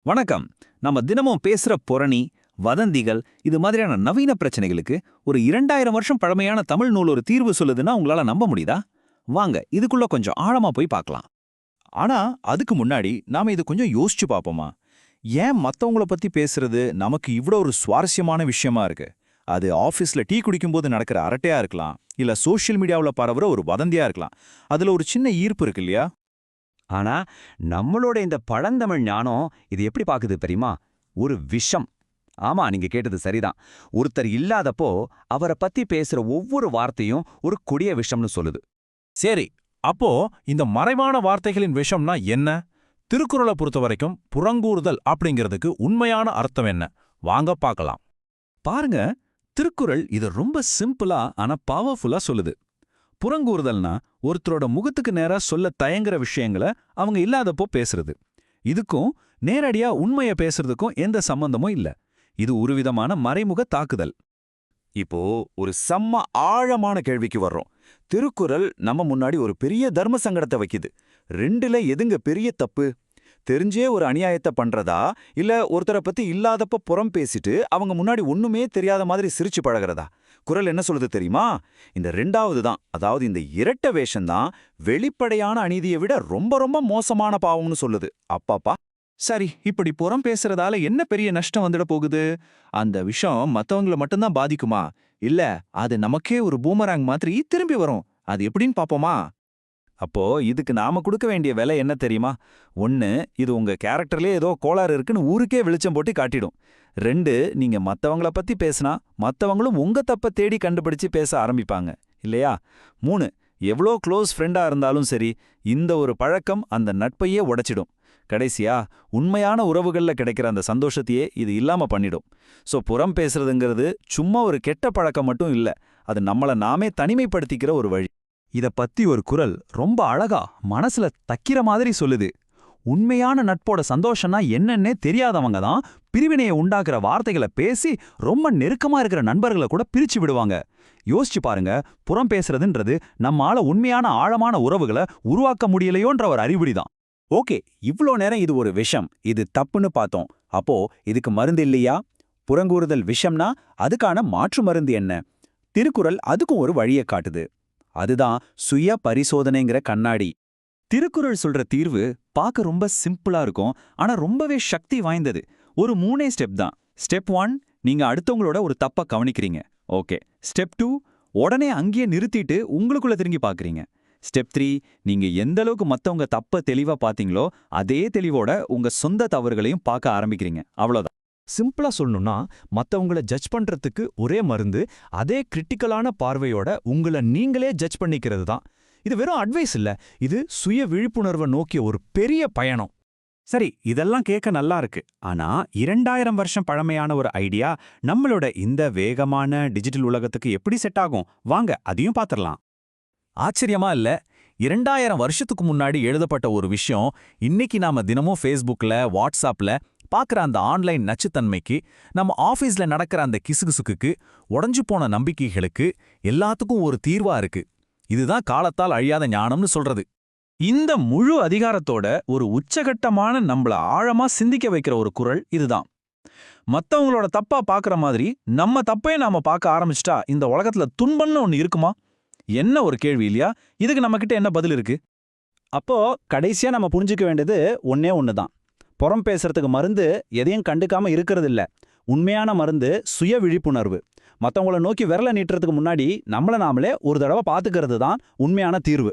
வணக்கம். நம்ம தினமும் பேசுற புரணி, வதந்திகள் இது மாதிரியான நவீன பிரச்சனைகளுக்கு ஒரு 2000 வருஷம் பழமையான தமிழ் நூல் ஒரு தீர்வு சொல்லுதுன்னா உங்களால நம்ப முடியுதா? வாங்க இதுக்குள்ள கொஞ்சம் ஆழமா போய் பார்க்கலாம். ஆனா அதுக்கு முன்னாடி நாம இது கொஞ்சம் யோசிச்சு பார்ப்போமா? ஏன் மத்தவங்கள பத்தி பேசுறது நமக்கு இவ்ளோ ஒரு சுவாரஸ்யமான விஷயமா இருக்கு? அது ஆபீஸ்ல டீ குடிக்கும்போது நடக்கிற அரட்டையா இருக்கலாம், இல்ல சோஷியல் மீடியாவுல பரவுற ஒரு வதந்தியா இருக்கலாம். அதுல ஒரு சின்ன ஈர்ப்பு இருக்கு இல்லையா? ஆனா நம்மளோட இந்த பழந்தமிழ் ஞானம் இது எப்படி பாக்குது தெரியுமா? ஒரு விஷம். ஆமா, நீங்க கேட்டது சரிதான். ஒருத்தர் இல்லாதப்போ அவரை பத்தி பேசுற ஒவ்வொரு வார்த்தையும் ஒரு கொடிய விஷம்னு சொல்லுது. சரி, அப்போ இந்த மறைவான வார்த்தைகளின் விஷம்னா என்ன? திருக்குறளை பொறுத்த வரைக்கும் புறங்கூறுதல் அப்படிங்கிறதுக்கு உண்மையான அர்த்தம் என்ன? வாங்க பார்க்கலாம். பாருங்க, திருக்குறள் இது ரொம்ப சிம்பிளா ஆனா பவர்ஃபுல்லா சொல்லுது. புறங்கூறுதல்னா ஒருத்தரோட முகத்துக்கு நேரா சொல்ல தயங்குற விஷயங்களை அவங்க இல்லாதப்போ பேசுறது. இதுக்கும் நேரடியா உண்மைய பேசுறதுக்கும் எந்த சம்பந்தமும் இல்ல. இது ஒரு விதமான மறைமுக தாக்குதல். இப்போ ஒரு செம்ம ஆழமான கேள்விக்கு வர்றோம். திருக்குறள் நம்ம முன்னாடி ஒரு பெரிய தர்ம சங்கடத்தை வைக்குது. ரெண்டுல எதுங்க பெரிய தப்பு? தெரிஞ்சே ஒரு அநியாயத்தை பண்றதா, இல்ல ஒருத்தரை பத்தி இல்லாதப்ப புறம் பேசிட்டு அவங்க முன்னாடி ஒண்ணுமே தெரியாத மாதிரி சிரிச்சு பழகிறதா? குறள் என்ன சொல்லுது தெரியுமா? இந்த ரெண்டாவது தான், அதாவது இந்த இரட்ட வேஷம்தான் வெளிப்படையான அநீதியை விட ரொம்ப ரொம்ப மோசமான பாவம்னு சொல்லுது. அப்பாப்பா. சரி, இப்படி புறம் பேசுறதால என்ன பெரிய நஷ்டம் வந்துட போகுது? அந்த விஷயம் மத்தவங்கள மட்டும்தான் பாதிக்குமா? இல்ல அது நமக்கே ஒரு பூமராங் மாதிரி திரும்பி வரும். அது எப்படின்னு பாப்போமா? அப்போ இதுக்கு நாம கொடுக்க வேண்டிய விலை என்ன தெரியுமா? 1, இது உங்க கேரக்டர்லயே ஏதோ கோளாறு இருக்குன்னு ஊருக்கே வெளிச்சம் போட்டு காட்டிடும். 2, நீங்க மத்தவங்கள பத்தி பேசினா மத்தவங்களும் உங்க தப்ப தேடி கண்டுபிடிச்சு பேச ஆரம்பிப்பாங்க இல்லையா? 3, எவ்வளோ க்ளோஸ் ஃப்ரெண்டா இருந்தாலும் சரி, இந்த ஒரு பழக்கம் அந்த நட்பையே உடைச்சிடும். கடைசியா உண்மையான உறவுகள்ல கிடைக்கிற அந்த சந்தோஷத்தையே இது இல்லாம பண்ணிடும். சோ புறம் பேசுறதுங்கிறது சும்மா ஒரு கெட்ட பழக்கம் மட்டும் இல்ல, அது நம்மள நாமே தனிமைப்படுத்திக்கிற ஒரு வழி. இத பத்தி ஒரு குறள் ரொம்ப அழகா மனசுல தக்கிற மாதிரி சொல்லுது. உண்மையான நட்போட சந்தோஷம்னா என்னன்னே தெரியாதவங்க தான் பிரிவினையை உண்டாக்குற வார்த்தைகளை பேசி ரொம்ப நெருக்கமா இருக்கிற நண்பர்களை கூட பிரிச்சு விடுவாங்க. யோசிச்சு பாருங்க, புறம் பேசுறதுன்றது நம்மால உண்மையான ஆழமான உறவுகளை உருவாக்க முடியலையோன்ற ஒரு அறிகுறிதான். ஓகே, இவ்ளோ நேரம் இது ஒரு விஷம், இது தப்புன்னு பார்த்தோம். அப்போ இதுக்கு மருந்து இல்லையா? புறங்கூறுதல் விஷம்னா அதுக்கான மாற்று மருந்து என்ன? திருக்குறள் அதுக்கும் ஒரு வழியை காட்டுது. அதுதான் சுய பரிசோதனைங்கிற கண்ணாடி. திருக்குறள் சொல்ற தீர்வு பார்க்க ரொம்ப சிம்பிளா இருக்கும், ஆனா ரொம்பவே சக்தி வாய்ந்தது. ஒரு 3 ஸ்டெப் தான். ஸ்டெப் 1, நீங்க அடுத்தவங்களோட ஒரு தப்ப கவனிக்கிறீங்க. ஓகே. ஸ்டெப் 2, உடனே அங்கேயே நிறுத்திட்டு உங்களுக்குள்ள திரும்பி பார்க்கறீங்க. ஸ்டெப் 3, நீங்க எந்த அளவுக்கு மத்தவங்க தப்ப தெளிவா பாத்தீங்களோ அதே தெளிவோட உங்க சொந்த தவறுகளையும் பார்க்க ஆரம்பிக்கிறீங்க. அவ்வளவுதான். சிம்பிளா சொல்லணும்னா, மத்தவங்கள ஜட்ஜ் பண்றதுக்கு ஒரே மருந்து அதே கிரிட்டிக்கலான பார்வையோட உங்களை நீங்களே ஜட்ஜ் பண்ணிக்கிறது தான். இது வெறும் அட்வைஸ் இல்ல, இது சுய விழிப்புணர்வை நோக்கிய ஒரு பெரிய பயணம். சரி, இதெல்லாம் கேட்க நல்லா இருக்கு. ஆனா 2000 வருஷம் பழமையான ஒரு ஐடியா நம்மளோட இந்த வேகமான டிஜிட்டல் உலகத்துக்கு எப்படி செட் ஆகும்? வாங்க அதையும் பாத்திரலாம். ஆச்சரியமா இல்ல? 2000 வருஷத்துக்கு முன்னாடி எழுதப்பட்ட ஒரு விஷயம் இன்னைக்கு நாம தினமும் ஃபேஸ்புக்ல, வாட்ஸ்அப்ல பார்க்குற அந்த ஆன்லைன் நச்சுத்தன்மைக்கு, நம்ம ஆஃபீஸ்ல நடக்கிற அந்த கிசுகிசுக்கு, உடைஞ்சு போன நம்பிக்கைகளுக்கு எல்லாத்துக்கும் ஒரு தீர்வா இருக்கு. இதுதான் காலத்தால் அழியாத ஞானம்னு சொல்றது. இந்த முழு அதிகாரத்தோட ஒரு உச்சகட்டமான நம்மள ஆழமா சிந்திக்க வைக்கிற ஒரு குறள் இதுதான். மத்தவங்களோட தப்பா பார்க்குற மாதிரி நம்ம தப்பே நாம பார்க்க ஆரம்பிச்சிட்டா இந்த உலகத்துல துன்பம்னு ஒன்னு இருக்குமா? என்ன ஒரு கேள்வி இல்லையா? இதுக்கு நம்மகிட்ட என்ன பதில் இருக்கு? அப்போ கடைசியா நம்ம புரிஞ்சுக்க வேண்டியது ஒன்னே ஒண்ணுதான். புறம் பேசுறதுக்கு மருந்து எதையும் கண்டுக்காம இருக்கிறது இல்ல. உண்மையான மருந்து சுய விழிப்புணர்வு. மத்தவங்கள நோக்கி விரல நீட்டுறதுக்கு முன்னாடி நம்மள நாமளே ஒரு தடவை பாத்துக்கிறது தான் உண்மையான தீர்வு.